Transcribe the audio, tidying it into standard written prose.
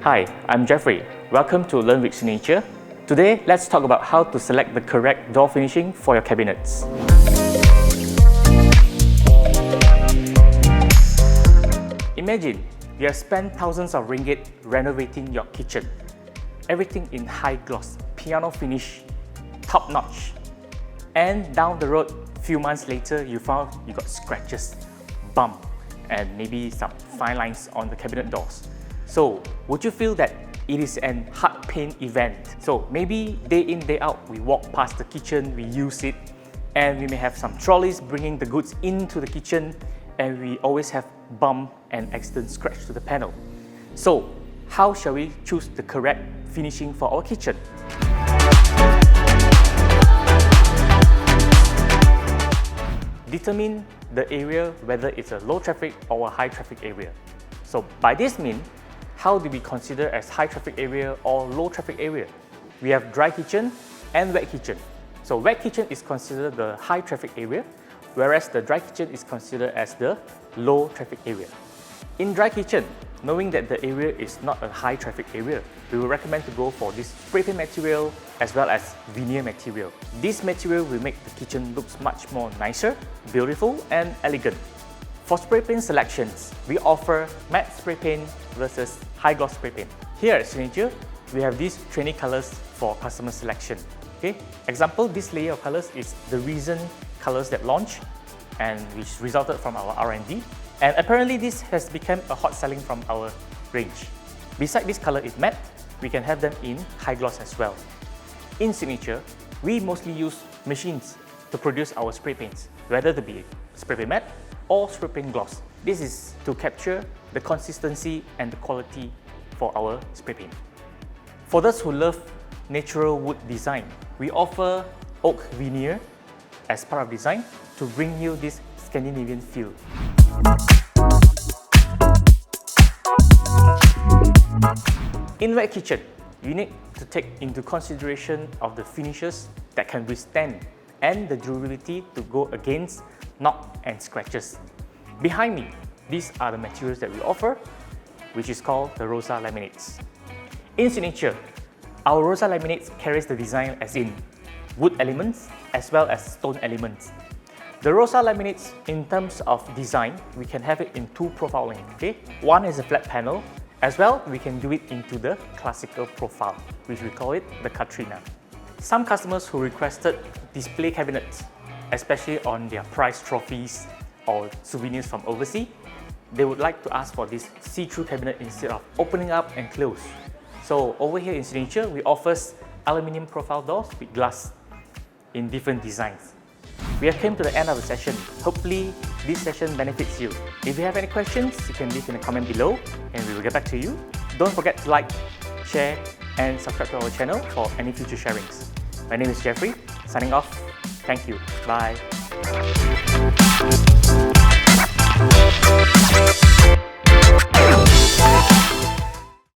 Hi, I'm Jeffrey. Welcome to Learn with Signature. Today, let's talk about how to select the correct door finishing for your cabinets. Imagine you have spent thousands of ringgit renovating your kitchen. Everything in high gloss, piano finish, top notch. And down the road, few months later, you found you got scratches, bump, and maybe some fine lines on the cabinet doors. So, would you feel that it is an heart pain event? So maybe day in, day out, we walk past the kitchen, we use it, and we may have some trolleys bringing the goods into the kitchen, and we always have bump and accident scratch to the panel. So, how shall we choose the correct finishing for our kitchen? Determine the area whether it's a low traffic or a high traffic area. So by this mean, how do we consider as high traffic area or low traffic area? We have dry kitchen and wet kitchen. So wet kitchen is considered the high traffic area, whereas the dry kitchen is considered as the low traffic area. In dry kitchen, knowing that the area is not a high traffic area, we will recommend to go for this spray paint material as well as veneer material. This material will make the kitchen looks much more nicer, beautiful and elegant. For spray paint selections, we offer matte spray paint versus high gloss spray paint. Here at Signature, we have these trainee colors for customer selection. Okay? Example, this layer of colors is the recent colors that launched and which resulted from our R&D. And apparently this has become a hot selling from our range. Beside this color is matte, we can have them in high gloss as well. In Signature, we mostly use machines to produce our spray paints, whether to be spray paint matte or spray paint gloss. This is to capture the consistency and the quality for our spray paint. For those who love natural wood design, we offer oak veneer as part of design to bring you this Scandinavian feel. In wet kitchen, you need to take into consideration of the finishes that can withstand and the durability to go against knock and scratches. Behind me, these are the materials that we offer, which is called the Rosa Laminates. In Signature, our Rosa Laminates carries the design as in wood elements as well as stone elements. The Rosa Laminates, in terms of design, we can have it in two profile lengths. Okay? One is a flat panel, as well we can do it into the classical profile, which we call it the Katrina. Some customers who requested display cabinets, especially on their prize trophies or souvenirs from overseas, they would like to ask for this see-through cabinet instead of opening up and close. So over here in Signature, we offer aluminium profile doors with glass in different designs. We have come to the end of the session. Hopefully, this session benefits you. If you have any questions, you can leave in a comment below and we will get back to you. Don't forget to like, share and subscribe to our channel for any future sharings. My name is Jeffrey, signing off. Thank you. Bye.